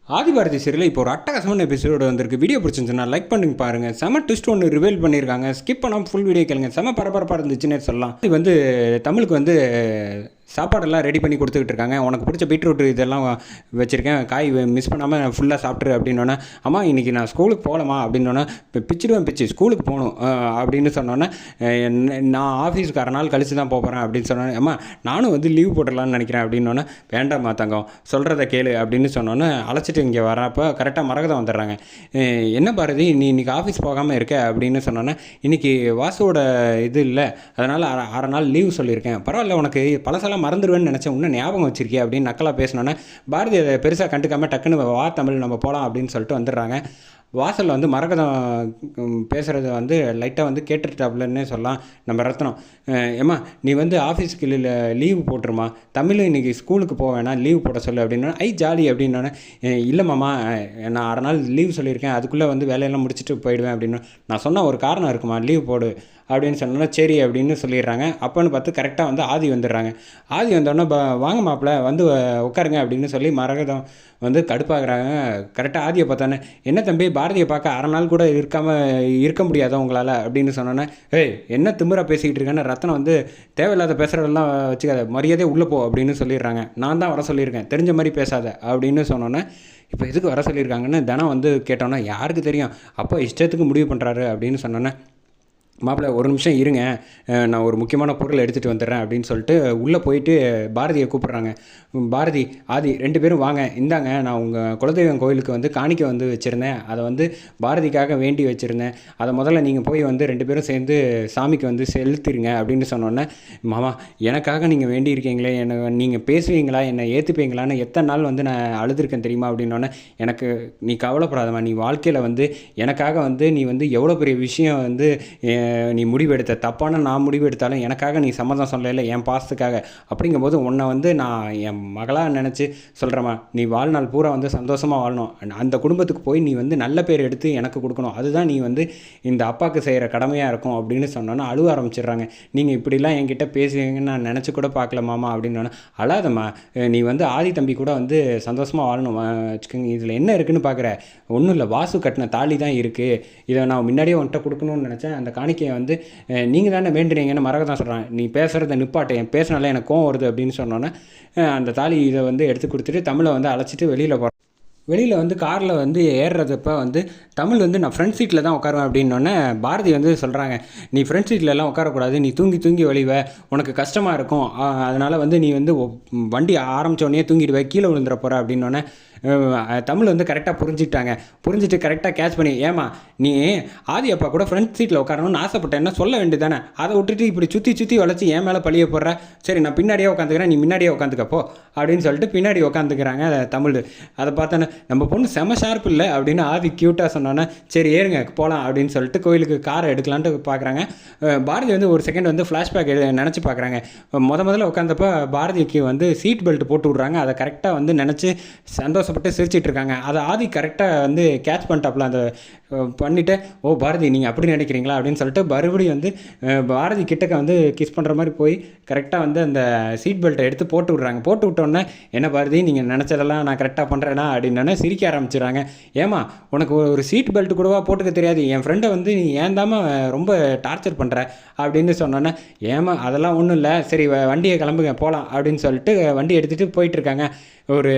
Adhibharathi serial இப்போ ஒரு அட்டகாசமான எபிசோடு வந்திருக்கு. வீடியோ பிடிச்சிருந்துச்சுன்னா லைக் பண்ணுங்க பாருங்க. செம ட்விஸ்ட் ஒன்று ரிவீல் பண்ணியிருக்காங்க. ஸ்கிப் பண்ணாமல் ஃபுல் வீடியோ கேளுங்க. செம பரபரப்பாக இருந்துச்சுன்னே சொல்லலாம். இது வந்து தமிழுக்கு வந்து சாப்பாடெல்லாம் ரெடி பண்ணி கொடுத்துக்கிட்டு இருக்காங்க. உனக்கு பிடிச்ச பீட்ரூட் இதெல்லாம் வச்சுருக்கேன், காய் மிஸ் பண்ணாமல் ஃபுல்லாக சாப்பிட்ரு அப்படின்னோன்னே, அம்மா இன்றைக்கி நான் ஸ்கூலுக்கு போகலாமா அப்படின்னோன்னே, இப்போ பிச்சு ஸ்கூலுக்கு போகணும் அப்படின்னு சொன்னோன்னே, நான் ஆஃபீஸுக்கு அரை நாள் கழித்து தான் போகிறேன் அப்படின்னு சொன்னோன்னே, அம்மா நானும் வந்து லீவ் போட்டுடலான்னு நினைக்கிறேன் அப்படின்னோன்னே, வேண்டாம்மா தங்கம் சொல்கிறத கேளு அப்படின்னு சொன்னோன்னே அழைச்சிட்டு இங்கே வரப்போ கரெக்டாக மரகதம் வந்துடுறாங்க. என்ன பாரதி நீ இன்றைக்கி ஆஃபீஸ் போகாமல் இருக்க அப்படின்னு சொன்னோன்னே, இன்றைக்கி வாசுவோட இது இல்லை, அதனால் அரை நாள் லீவ் சொல்லியிருக்கேன். பரவாயில்ல, உனக்கு பழசெல்லாம் மறந்துடுவேன்னு நினச்சேன், இன்னும் ஞாபகம் வச்சிருக்கே அப்படின்னு நக்கலாக பேசினோன்னே, பாரதி அதை பெருசாக கண்டுக்காமல் டக்குன்னு வா தமிழ் நம்ம போகலாம் அப்படின்னு சொல்லிட்டு வந்துடுறாங்க. வாசலில் வந்து மரகதம் பேசுகிறது வந்து லைட்டாக வந்து கேட்டுட்டாப்புலன்னே சொல்லலாம் நம்ம ரத்னம். ஏம்மா நீ வந்து ஆஃபீஸுக்கு லீவு போட்டுருமா, தமிழ் இன்றைக்கி ஸ்கூலுக்கு போவேனா லீவ் போட சொல்லு அப்படின்னா, ஜாலி அப்படின்னோடனே, இல்லைம்மாம்மா நான் அரை நாள் லீவ் சொல்லியிருக்கேன், அதுக்குள்ளே வந்து வேலையெல்லாம் முடிச்சுட்டு போயிடுவேன் அப்படின்னு. நான் சொன்ன ஒரு காரணம் இருக்குமா, லீவ் போடு அப்படின்னு சொன்னோன்னா சரி அப்படின்னு சொல்லிடுறாங்க. அப்போன்னு பார்த்து கரெக்டாக வந்து ஆதி வந்துடுறாங்க. ஆதி வந்தோடனே வாங்க மாப்பிள்ள வந்து உட்காருங்க அப்படின்னு சொல்லி மரகதம் வந்து கடுப்பாகிறாங்க. கரெக்டாக ஆதியை பார்த்தோன்னே, என்ன தம்பி பாரதியை பார்க்க அரை நாள் கூட இருக்க முடியாதோ உங்களால் அப்படின்னு சொன்னோன்னே, என்ன திமிராக பேசிக்கிட்டு இருக்கேன்னு ரத்னம் வந்து தேவையில்லாத பேசுகிறதெல்லாம் வச்சுக்காத, மரியாதையே உள்ளே போ அப்படின்னு சொல்லிடுறாங்க. நான் தான் வர சொல்லியிருக்கேன், தெரிஞ்ச மாதிரி பேசாத அப்படின்னு சொன்னோன்னே, இப்போ எதுக்கு வர சொல்லியிருக்காங்கன்னு தினம் வந்து கேட்டோன்னா, யாருக்கு தெரியும், அப்போ இஷ்டத்துக்கு முடிவு பண்ணுறாரு அப்படின்னு சொன்னோன்னே, மாப்பிள்ளை ஒரு நிமிஷம் இருங்க, நான் ஒரு முக்கியமான பொருள் எடுத்துகிட்டு வந்துடுறேன் அப்படின்னு சொல்லிட்டு உள்ளே போயிட்டு பாரதியை கூப்பிட்றாங்க. பாரதி ஆதி 2 பேரும் வாங்க, இந்தாங்க நான் உங்கள் குலதெய்வம் கோயிலுக்கு வந்து காணிக்க வந்து வச்சுருந்தேன், அதை வந்து பாரதிக்காக வேண்டி வச்சுருந்தேன், அதை முதல்ல நீங்கள் போய் வந்து 2 பேரும் சேர்ந்து சாமிக்கு வந்து செலுத்திடுங்க அப்படின்னு சொன்னோன்னே, மாமா எனக்காக நீங்கள் வேண்டியிருக்கீங்களே, நீங்கள் பேசுவீங்களா, என்னை ஏற்றுப்பீங்களான்னு எத்தனை நாள் வந்து நான் அழுதுருக்கேன் தெரியுமா அப்படின்னோடனே, எனக்கு நீ கவலைப்படாதம்மா, நீ வாழ்க்கையில் வந்து எனக்காக வந்து நீ வந்து எவ்வளோ பெரிய விஷயம் வந்து நீ முடிவெடுத்த, தப்பான நான் முடிவெடுத்தாலும் எனக்காக நீ சம்மதம் சொல்லலை, என் பாசத்துக்காக, அப்படிங்கும்போது உன்னை வந்து நான் என் மகளாக நினச்சி சொல்கிறேம்மா, நீ வாழ்நாள் பூரா வந்து சந்தோஷமாக வாழணும், அந்த குடும்பத்துக்கு போய் நீ வந்து நல்ல பேர் எடுத்து எனக்கு கொடுக்கணும், அதுதான் நீ வந்து இந்த அப்பாவுக்கு செய்கிற கடமையாக இருக்கும் அப்படின்னு சொன்னோன்னா அழுவ ஆரம்பிச்சிடுறாங்க. நீங்கள் இப்படிலாம் என்கிட்ட பேசுவீங்கன்னு நான் நினச்சி கூட பார்க்கல மாமா அப்படின்னோன்னா, அழாதம்மா, நீ வந்து ஆதி தம்பி கூட வந்து சந்தோஷமாக வாழணும் வச்சுக்கோங்க, இதில் என்ன இருக்குதுன்னு பார்க்குற, ஒன்றும் இல்லை, வாசு கட்டின தாலி தான் இருக்குது, இதை நான் முன்னாடியே உன்கிட்ட கொடுக்கணும்னு நினச்சேன், அந்த காணிக்கையை வந்து நீங்கள் தானே வேண்டுறீங்கன்னு மரகதான் சொல்கிறாங்க. நீ பேசுகிறத நிப்பாட்டு, என் பேசினாலே எனக்கு கோவம் வருது அப்படின்னு சொன்னோன்னே, அந்த தாலி இதை வந்து எடுத்து கொடுத்துட்டு தமிழை வந்து அழைச்சிட்டு வெளியில் போகிறேன். வெளியில் வந்து காரில் வந்து ஏறுறதப்போ வந்து தமிழ் வந்து நான் ஃப்ரண்ட் சீட்டில் தான் உட்காருவேன் அப்படின்னோடனே பாரதி வந்து சொல்கிறாங்க, நீ ஃப்ரண்ட் சீட்லலாம் உட்காரக்கூடாது, நீ தூங்கி வழிவ, உனக்கு கஷ்டமாக இருக்கும், அதனால் வந்து நீ வந்து வண்டி ஆரம்பித்தோடனே தூங்கிடுவே, கீழே விழுந்துட போகிற அப்படின்னோடனே தமிழ் வந்து கரெக்டாக புரிஞ்சுட்டு கரெக்டாக கேட்ச் பண்ணி, ஏமா நீ ஆதி அப்பா கூட ஃப்ரண்ட் சீட்டில் உட்காரணும்னு ஆசைப்பட்டேன்னா சொல்ல வேண்டியதானே, அதை விட்டுட்டு இப்படி சுற்றி வளைச்சி என் மேலே பழிய போடுற, சரி நான் பின்னாடியே உட்காந்துக்கிறேன், நீ முன்னாடியே உட்காந்துக்கப்போ அப்படின்னு சொல்லிட்டு பின்னாடி உட்காந்துக்கிறாங்க தமிழ். அதை பார்த்தோன்னே நம்ம பொண்ணு செம ஷார்ப் இல்லை அப்படின்னு ஆதி க்யூட்டாக சொன்னோன்னே, சரி ஏறுங்க போகலாம் அப்படின்னு சொல்லிட்டு கோயிலுக்கு காரை எடுக்கலான்ட்டு பார்க்குறாங்க. பாரதி வந்து ஒரு செகண்ட் வந்து ஃப்ளாஷ்பேக் நினச்சி பார்க்குறாங்க. முதல்ல உட்காந்தப்போ பாரதிக்கு வந்து சீட் பெல்ட் போட்டு விட்றாங்க, அதை கரெக்டாக வந்து நினச்சி சந்தோஷப்பட்டு சிரிச்சிட்டு இருக்காங்க. அதை ஆதி கரெக்டாக வந்து கேட்ச் பண்ணிட்டாப்புல, அந்த பண்ணிவிட்டு, ஓ பாரதி நீங்கள் அப்படி நினைக்கிறீங்களா அப்படின்னு சொல்லிட்டு மறுபடியும் வந்து பாரதி கிட்டக்க வந்து கிஸ் பண்ணுற மாதிரி போய் கரெக்டாக வந்து அந்த சீட் பெல்ட்டை எடுத்து போட்டு விட்றாங்க. போட்டு விட்டோன்னே, என்ன பாரதி நீங்கள் நினச்சதெல்லாம் நான் கரெக்டாக பண்ணுறேன்னா அப்படின்னோடனே சிரிக்க ஆரம்பிச்சிடுறாங்க. ஏமா உனக்கு ஒரு சீட் பெல்ட் கூடவா போட்டுக்க தெரியாது, என் ஃப்ரெண்டை வந்து நீ ஏன் தாம்மா ரொம்ப டார்ச்சர் பண்ணுற அப்படின்னு சொன்னோன்னே, ஏமா அதெல்லாம் ஒன்றும் இல்லை, சரி வண்டியை கிளம்புங்க போகலாம் அப்படின்னு சொல்லிட்டு வண்டி எடுத்துகிட்டு போயிட்டுருக்காங்க. ஒரு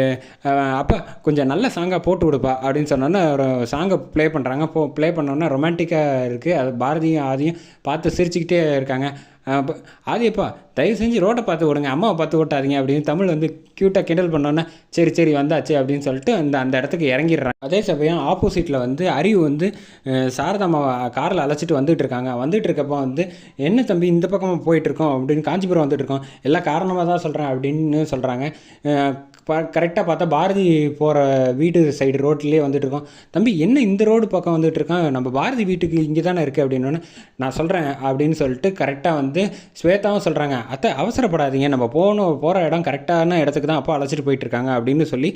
அப்போ கொஞ்சம் நல்ல சாங்காக போட்டு கொடுப்பா அப்படின்னு சொன்னோன்னே ஒரு சாங்கை ப்ளே பண்ணுறாங்க. ப்ளே பண்ணோன்னா ரொமான்டிக்காக இருக்குது. அது பாரதியும் ஆதியும் பார்த்து சிரிச்சுக்கிட்டே இருக்காங்க. ஆதியப்பா தயவு செஞ்சு ரோட்டை பார்த்து விடுங்க, அம்மாவை பார்த்து ஓட்டாதீங்க அப்படின்னு தமிழ் வந்து க்யூட்டாக கிண்டல் பண்ணோன்னே, சரி வந்தாச்சு அப்படின்னு சொல்லிட்டு அந்த இடத்துக்கு இறங்கிடுறாங்க. அதே சமயம் ஆப்போசிட்டில் வந்து அறிவு வந்து சாரதாம்மாவை காரில் அழைச்சிட்டு வந்துட்டு இருக்காங்க. வந்துட்டு இருக்கப்போ வந்து, என்ன தம்பி இந்த பக்கமாக போயிட்டுருக்கோம் அப்படின்னு, காஞ்சிபுரம் வந்துட்டுருக்கோம், எல்லாம் காரணமாக தான் சொல்கிறேன் அப்படின்னு சொல்கிறாங்க. கரெக்டாக பார்த்தா பாரதி போகிற வீட்டு சைடு ரோட்லேயே வந்துட்டுருக்கோம். தம்பி என்ன இந்த ரோடு பக்கம் வந்துட்டுருக்கான், நம்ம பாரதி வீட்டுக்கு இங்கே தானே இருக்குது அப்படின்னோன்னு, நான் சொல்கிறேன் அப்படின்னு சொல்லிட்டு கரெக்டாக வந்து ஸ்வேதாவும் சொல்கிறாங்க, அத்தை அவசரப்படாதீங்க, நம்ம போகிற இடம் கரெக்டான இடத்துக்கு தான் அப்போ அழைச்சிட்டு போயிட்டுருக்காங்க அப்படின்னு சொல்லி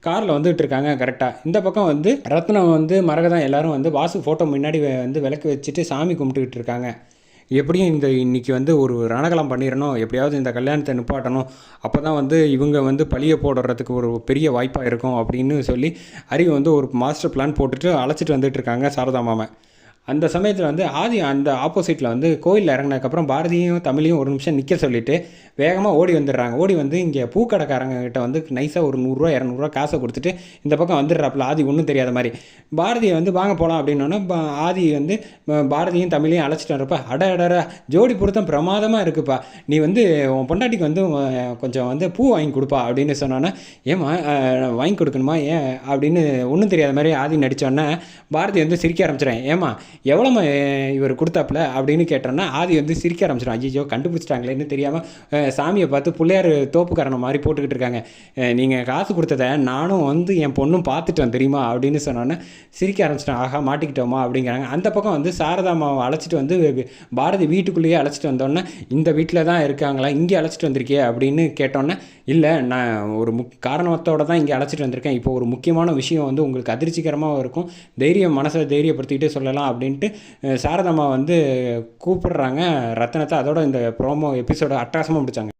காரில் வந்துட்டு இருக்காங்க. கரெக்டாக இந்த பக்கம் வந்து ரத்னம் வந்து மரகதம் எல்லோரும் வந்து வாசு ஃபோட்டோ முன்னாடி வந்து விளக்கு வச்சுட்டு சாமி கும்பிட்டுக்கிட்டு இருக்காங்க. எப்படியும் இன்னைக்கு வந்து ஒரு ரணகலம் பண்ணிடணும், எப்படியாவது இந்த கல்யாணத்தை நிப்பாட்டணும், அப்போ தான் வந்து இவங்க வந்து பழிய போடுறதுக்கு ஒரு பெரிய வாய்ப்பாக இருக்கும் அப்படின்னு சொல்லி அறிவு வந்து ஒரு மாஸ்டர் பிளான் போட்டுட்டு அழைச்சிட்டு வந்துட்டு இருக்காங்க சாரதா மாமா. அந்த சமயத்தில் வந்து ஆதி அந்த ஆப்போசிட்டில் வந்து கோயிலில் இறங்கினதுக்கப்புறம் பாரதியும் தமிழையும் ஒரு நிமிஷம் நிற்க சொல்லிவிட்டு வேகமாக ஓடி வந்துடுறாங்க. ஓடி வந்து இங்கே பூக்கடைக்காரங்கிட்ட வந்து நைஸாக ஒரு 100 ரூபா 200 காசை கொடுத்துட்டு இந்த பக்கம் வந்துடுறாப்புல ஆதி ஒன்றும் தெரியாத மாதிரி. பாரதியை வந்து வாங்க போகலாம் அப்படின்னோன்னா ஆதி வந்து பாரதியும் தமிழையும் அழைச்சிட்டு வரப்ப அட ஜோடி பொருத்தம் பிரமாதமாக இருக்குப்பா, நீ வந்து உன் பொண்டாட்டிக்கு வந்து கொஞ்சம் வந்து பூ வாங்கி கொடுப்பா அப்படின்னு சொன்னோன்னே, ஏமா வாங்கி கொடுக்கணுமா ஏன் அப்படின்னு ஒன்றும் தெரியாத மாதிரி ஆதி நடித்தோன்னே பாரதி வந்து சிரிக்க ஆரம்பிச்சிடறேன். ஏமா எவ்வளோமா இவர் கொடுத்தாப்புல அப்படின்னு கேட்டோன்னா ஆதி வந்து சிரிக்க ஆரம்பிச்சிடும். ஐயோ கண்டுபிடிச்சிட்டாங்களேன்னு தெரியாமல் சாமியை பார்த்து பிள்ளையார் தோப்புக்காரனை மாதிரி போட்டுக்கிட்டு இருக்காங்க. நீங்கள் காசு கொடுத்ததை நானும் வந்து என் பொண்ணும் பார்த்துட்டோம் தெரியுமா அப்படின்னு சொன்னோன்னே சிரிக்க ஆரம்பிச்சிட்டேன். ஆஹா மாட்டிக்கிட்டோமா அப்படிங்கிறாங்க. அந்த பக்கம் வந்து சாரதாமாவை அழைச்சிட்டு வந்து பாரதி வீட்டுக்குள்ளேயே அழைச்சிட்டு வந்தோன்னே, இந்த வீட்டில் தான் இருக்காங்களா, இங்கே அழைச்சிட்டு வந்திருக்கே அப்படின்னு கேட்டோன்னே, இல்லை நான் ஒரு காரணத்தோடு தான் இங்கே அழைச்சிட்டு வந்திருக்கேன், இப்போ ஒரு முக்கியமான விஷயம் வந்து உங்களுக்கு அதிர்ச்சிகரமாக இருக்கும், மனசை தைரியப்படுத்திக்கிட்டு சொல்லலாம் அப்படின்ட்டு சாரதாம்மா வந்து கூப்பிடுறாங்க ரத்தனத்தை. அதோட இந்த ப்ரோமோ எபிசோட அட்டகாசமாக முடிச்சாங்க.